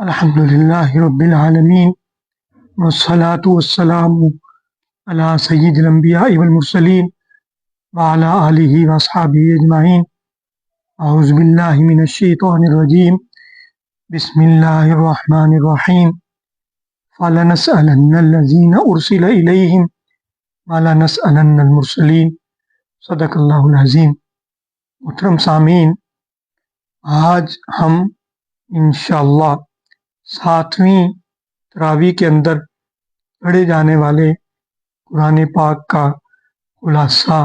الحمد للہ رب العالمین والصلاة والسلام علی سید الانبیاء والمرسلین وعلی آلہ واصحابہ اجمعین۔ اعوذ باللہ من الشیطان الرجیم، بسم اللہ الرحمن الرحیم۔ فَلَنَسْأَلَنَّ الَّذِينَ أُرْسِلَ إِلَيْهِمْ وَلَنَسْأَلَنَّ الْمُرْسَلِينَ۔ صدق اللہ العظیم۔ محترم سامعین، آج ہم انشاءاللہ 7ویں تراویح کے اندر پڑھے جانے والے قرآن پاک کا خلاصہ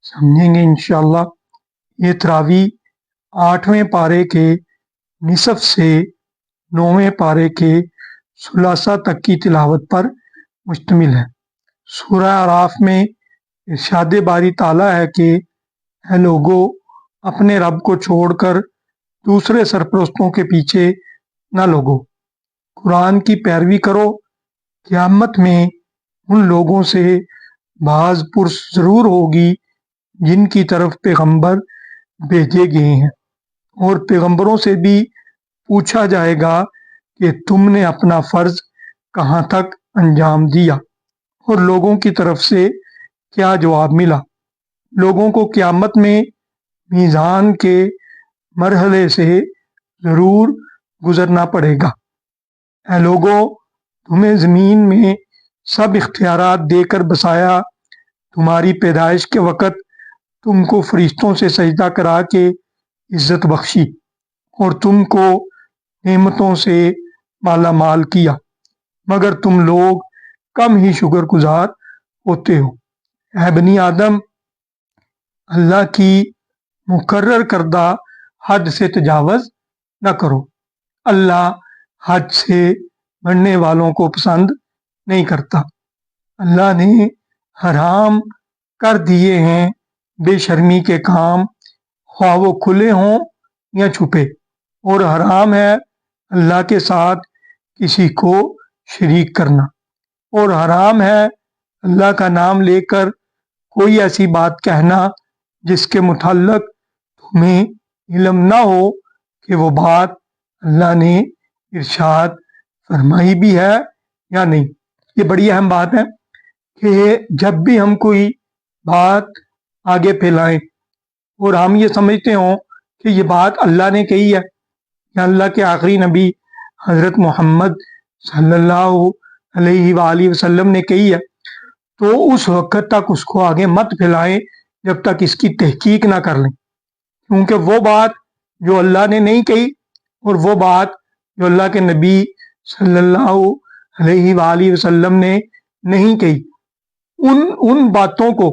سمجھیں گے انشاءاللہ۔ یہ تراویح 8ویں پارے کے نصف سے 9ویں پارے کے ثلاثہ تک کی تلاوت پر مشتمل ہے۔ سورہ اعراف میں ارشاد باری تعالیٰ ہے کہ اے لوگو، اپنے رب کو چھوڑ کر دوسرے سرپرستوں کے پیچھے نہ لگو، قرآن کی پیروی کرو۔ قیامت میں ان لوگوں سے بعض پرس ضرور ہوگی جن کی طرف پیغمبر بھیجے گئے ہیں، اور پیغمبروں سے بھی پوچھا جائے گا کہ تم نے اپنا فرض کہاں تک انجام دیا اور لوگوں کی طرف سے کیا جواب ملا۔ لوگوں کو قیامت میں میزان کے مرحلے سے ضرور گزرنا پڑے گا۔ اے لوگو، تمہیں زمین میں سب اختیارات دے کر بسایا، تمہاری پیدائش کے وقت تم کو فرشتوں سے سجدہ کرا کے عزت بخشی، اور تم کو نعمتوں سے مالا مال کیا، مگر تم لوگ کم ہی شکر گزار ہوتے ہو۔ اے بنی آدم، اللہ کی مقرر کردہ حد سے تجاوز نہ کرو۔ اللہ حد سے بڑھنے والوں کو پسند نہیں کرتا۔ اللہ نے حرام کر دیے ہیں بے شرمی کے کام، خواہ وہ کھلے ہوں یا چھپے، اور حرام ہے اللہ کے ساتھ کسی کو شریک کرنا، اور حرام ہے اللہ کا نام لے کر کوئی ایسی بات کہنا جس کے متعلق تمہیں علم نہ ہو کہ وہ بات اللہ نے ارشاد فرمائی بھی ہے یا نہیں۔ یہ بڑی اہم بات ہے کہ جب بھی ہم کوئی بات آگے پھیلائیں اور ہم یہ سمجھتے ہوں کہ یہ بات اللہ نے کہی ہے یا اللہ کے آخری نبی حضرت محمد صلی اللہ علیہ وآلہ وسلم نے کہی ہے، تو اس وقت تک اس کو آگے مت پھیلائیں جب تک اس کی تحقیق نہ کر لیں، کیونکہ وہ بات جو اللہ نے نہیں کہی اور وہ بات جو اللہ کے نبی صلی اللہ علیہ وآلہ وسلم نے نہیں کہی، ان باتوں کو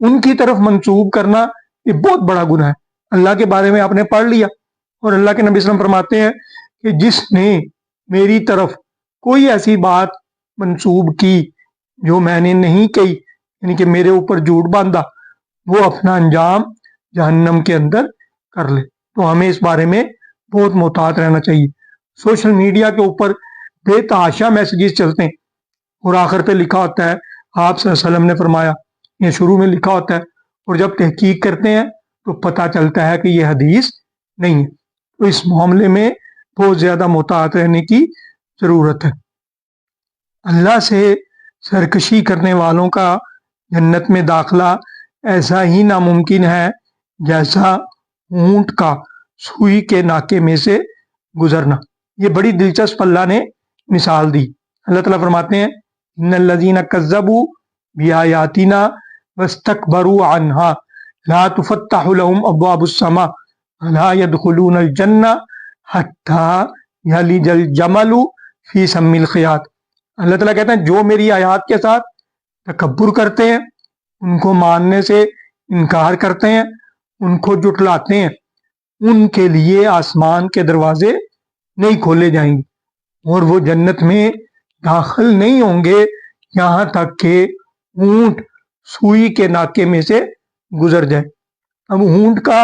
ان کی طرف منسوب کرنا یہ بہت بڑا گناہ ہے۔ اللہ کے بارے میں آپ نے پڑھ لیا، اور اللہ کے نبی صلی اللہ علیہ وسلم فرماتے ہیں کہ جس نے میری طرف کوئی ایسی بات منسوب کی جو میں نے نہیں کہی، یعنی کہ میرے اوپر جھوٹ باندھا، وہ اپنا انجام جہنم کے اندر کر لے۔ تو ہمیں اس بارے میں بہت محتاط رہنا چاہیے۔ سوشل میڈیا کے اوپر بے تحاشا میسیجز چلتے ہیں، اور آخر پہ لکھا ہوتا ہے آپ صلی اللہ علیہ وسلم نے فرمایا، یہ شروع میں لکھا ہوتا ہے، اور جب تحقیق کرتے ہیں تو پتہ چلتا ہے کہ یہ حدیث نہیں ہے۔ تو اس معاملے میں بہت زیادہ محتاط رہنے کی ضرورت ہے۔ اللہ سے سرکشی کرنے والوں کا جنت میں داخلہ ایسا ہی ناممکن ہے جیسا اونٹ کا سوئی کے ناکے میں سے گزرنا۔ یہ بڑی دلچسپ اللہ نے مثال دی۔ اللہ تعالیٰ فرماتے ہیں ان الذین کذبوا بآیاتنا واستکبروا عنہا لا تفتح لهم ابواب السماء ولا يدخلون الجنہ حتی یلج الجمل فی سم الخیاط۔ اللہ تعالیٰ کہتے ہیں جو میری آیات کے ساتھ تکبر کرتے ہیں، ان کو ماننے سے انکار کرتے ہیں، ان کو جھٹلاتے ہیں، ان کے لیے آسمان کے دروازے نہیں کھولے جائیں گے، اور وہ جنت میں داخل نہیں ہوں گے یہاں تک کہ اونٹ سوئی کے ناکے میں سے گزر جائے۔ اب اونٹ کا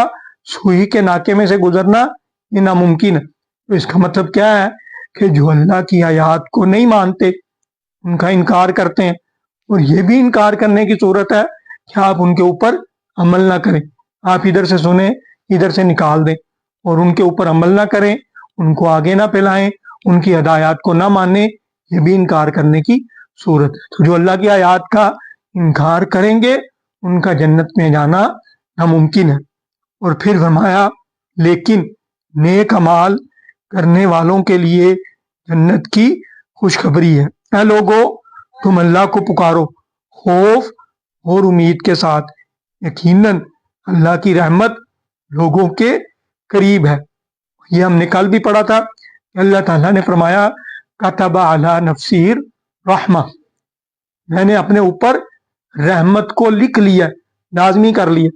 سوئی کے ناکے میں سے گزرنا یہ ناممکن ہے۔ تو اس کا مطلب کیا ہے کہ جو اللہ کی آیات کو نہیں مانتے، ان کا انکار کرتے ہیں، اور یہ بھی انکار کرنے کی صورت ہے کہ آپ ان کے اوپر عمل نہ کریں، آپ ادھر سے سنیں ادھر سے نکال دیں اور ان کے اوپر عمل نہ کریں، ان کو آگے نہ پھیلائیں، ان کی ہدایات کو نہ مانیں، یہ بھی انکار کرنے کی صورت ہے۔ تو جو اللہ کی آیات کا انکار کریں گے ان کا جنت میں جانا ناممکن ہے۔ اور پھر فرمایا لیکن نیک اعمال کرنے والوں کے لیے جنت کی خوشخبری ہے۔ اے لوگو تم اللہ کو پکارو خوف اور امید کے ساتھ، یقیناً اللہ کی رحمت لوگوں کے قریب ہے۔ یہ ہم نے کل بھی پڑھا تھا کہ اللہ تعالیٰ نے فرمایا کتب علی نفسہ رحمہ، میں نے اپنے اوپر رحمت کو لکھ لیا، لازمی کر لیا۔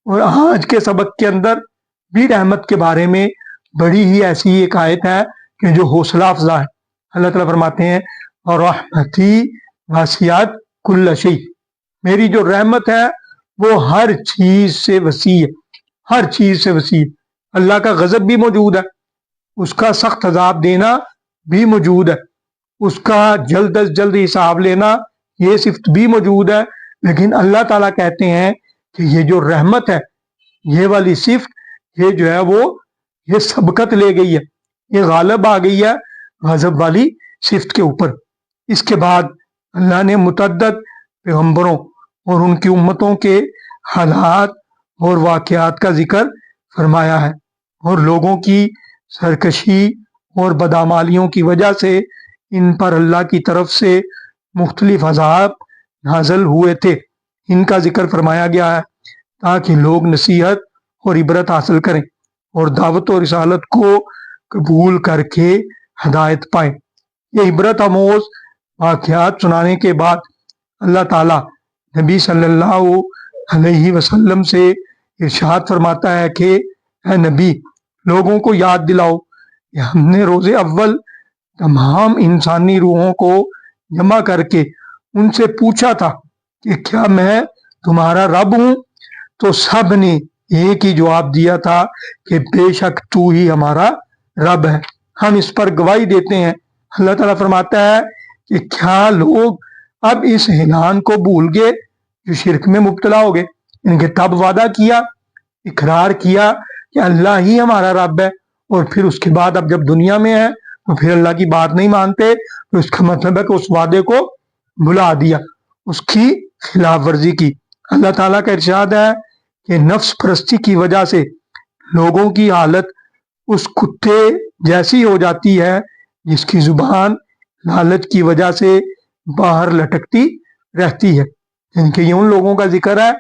اور آج کے سبق کے اندر بھی رحمت کے بارے میں بڑی ہی ایسی ایک آیت ہے کہ جو حوصلہ افزا ہے۔ اللہ تعالیٰ فرماتے ہیں اور رحمتی واسعت کل شیء، میری جو رحمت ہے وہ ہر چیز سے وسیع ہے، ہر چیز سے وسیع۔ اللہ کا غضب بھی موجود ہے، اس کا سخت عذاب دینا بھی موجود ہے، اس کا جلد از جلد حساب لینا یہ صفت بھی موجود ہے، لیکن اللہ تعالیٰ کہتے ہیں کہ یہ جو رحمت ہے، یہ والی صفت، یہ جو ہے وہ یہ سبقت لے گئی ہے، یہ غالب آ گئی ہے غضب والی صفت کے اوپر۔ اس کے بعد اللہ نے متعدد پیغمبروں اور ان کی امتوں کے حالات اور واقعات کا ذکر فرمایا ہے، اور لوگوں کی سرکشی اور بدعمالیوں کی وجہ سے ان پر اللہ کی طرف سے مختلف عذاب نازل ہوئے تھے، ان کا ذکر فرمایا گیا ہے تاکہ لوگ نصیحت اور عبرت حاصل کریں اور دعوت و رسالت کو قبول کر کے ہدایت پائیں۔ یہ عبرت آموز واقعات سنانے کے بعد اللہ تعالیٰ نبی صلی اللہ علیہ وسلم سے ارشاد فرماتا ہے کہ اے نبی لوگوں کو یاد دلاؤ کہ ہم نے روز اول تمام انسانی روحوں کو جمع کر کے ان سے پوچھا تھا کہ کیا میں تمہارا رب ہوں؟ تو سب نے ایک ہی جواب دیا تھا کہ بے شک تو ہی ہمارا رب ہے، ہم اس پر گواہی دیتے ہیں۔ اللہ تعالیٰ فرماتا ہے کہ کیا لوگ اب اس اعلان کو بھول گئے جو شرک میں مبتلا ہو گئے؟ ان کے تب وعدہ کیا، اقرار کیا کہ اللہ ہی ہمارا رب ہے، اور پھر اس کے بعد اب جب دنیا میں ہے تو پھر اللہ کی بات نہیں مانتے، تو اس کا مطلب ہے کہ اس وعدے کو بھلا دیا، اس کی خلاف ورزی کی۔ اللہ تعالیٰ کا ارشاد ہے کہ نفس پرستی کی وجہ سے لوگوں کی حالت اس کتے جیسی ہو جاتی ہے جس کی زبان لالچ کی وجہ سے باہر لٹکتی رہتی ہے۔ یعنی کہ یہ ان لوگوں کا ذکر ہے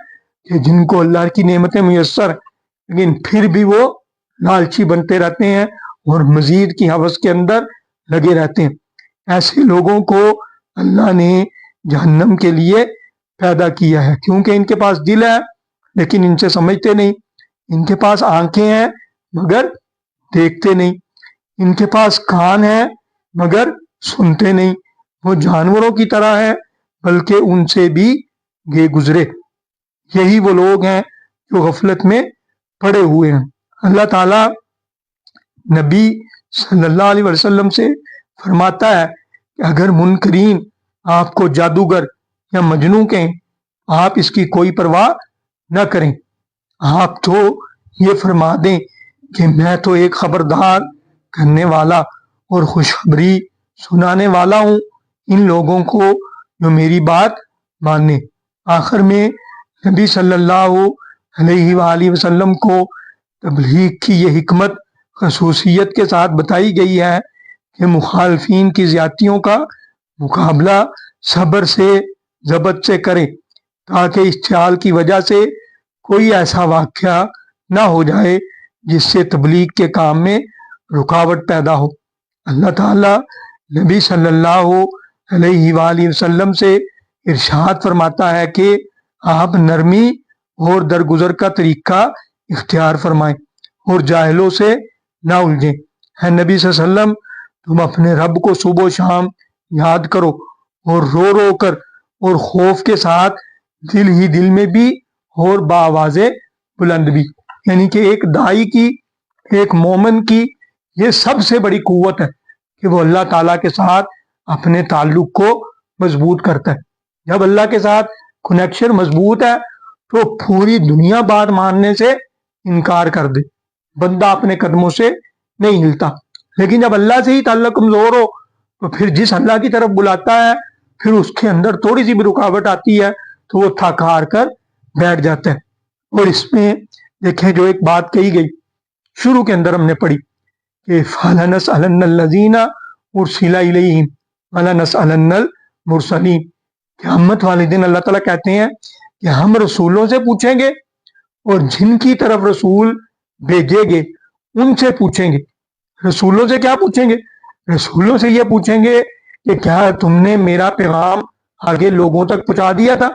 کہ جن کو اللہ کی نعمتیں میسر ہیں لیکن پھر بھی وہ لالچی بنتے رہتے ہیں اور مزید کی ہوس کے اندر لگے رہتے ہیں۔ ایسے لوگوں کو اللہ نے جہنم کے لیے پیدا کیا ہے، کیونکہ ان کے پاس دل ہے لیکن ان سے سمجھتے نہیں، ان کے پاس آنکھیں ہیں مگر دیکھتے نہیں، ان کے پاس کان ہیں مگر سنتے نہیں، وہ جانوروں کی طرح ہے بلکہ ان سے بھی گئے گزرے۔ یہی وہ لوگ ہیں جو غفلت میں پڑے ہوئے ہیں۔ اللہ تعالیٰ نبی صلی اللہ علیہ وسلم سے فرماتا ہے کہ اگر منکرین آپ کو جادوگر یا مجنوں کہیں آپ اس کی کوئی پرواہ نہ کریں، آپ تو یہ فرما دیں کہ میں تو ایک خبردار کرنے والا اور خوشخبری سنانے والا ہوں ان لوگوں کو جو میری بات مانے۔ آخر میں نبی صلی اللہ علیہ وآلہ وسلم کو تبلیغ کی یہ حکمت خصوصیت کے ساتھ بتائی گئی ہے کہ مخالفین کی زیادتیوں کا مقابلہ صبر سے ضبط سے کریں تاکہ اس چال کی وجہ سے کوئی ایسا واقعہ نہ ہو جائے جس سے تبلیغ کے کام میں رکاوٹ پیدا ہو۔ اللہ تعالیٰ نبی صلی اللہ علیہ وآلہ وسلم سے ارشاد فرماتا ہے کہ آپ نرمی اور درگزر کا طریقہ اختیار فرمائیں اور جاہلوں سے نہ الجھیں۔ اے نبی صلی اللہ علیہ وسلم تم اپنے رب کو صبح و شام یاد کرو اور رو رو کر اور خوف کے ساتھ دل ہی دل میں بھی اور بآواز بلند بھی۔ یعنی کہ ایک دائی کی، ایک مومن کی یہ سب سے بڑی قوت ہے کہ وہ اللہ تعالیٰ کے ساتھ اپنے تعلق کو مضبوط کرتا ہے۔ جب اللہ کے ساتھ کنیکشن مضبوط ہے تو پوری دنیا بات ماننے سے انکار کر دے، بندہ اپنے قدموں سے نہیں ہلتا۔ لیکن جب اللہ سے ہی تعلق کمزور ہو تو پھر جس اللہ کی طرف بلاتا ہے پھر اس کے اندر تھوڑی سی بھی رکاوٹ آتی ہے تو وہ تھک ہار کر بیٹھ جاتا ہے۔ اور اس میں دیکھیں جو ایک بات کہی گئی شروع کے اندر ہم نے پڑھی کہ فَلَنَسْأَلَنَّ الَّذِينَ أُرْسِلَ إِلَيْهِمْ وَلَنَسْأَلَنَّ الْمُرْسَلِينَ۔ قیامت والے دن اللہ تعالیٰ کہتے ہیں کہ ہم رسولوں سے پوچھیں گے اور جن کی طرف رسول بھیجے گے ان سے پوچھیں گے۔ رسولوں سے کیا پوچھیں گے؟ رسولوں سے یہ پوچھیں گے کہ کیا تم نے میرا پیغام آگے لوگوں تک پہنچا دیا تھا؟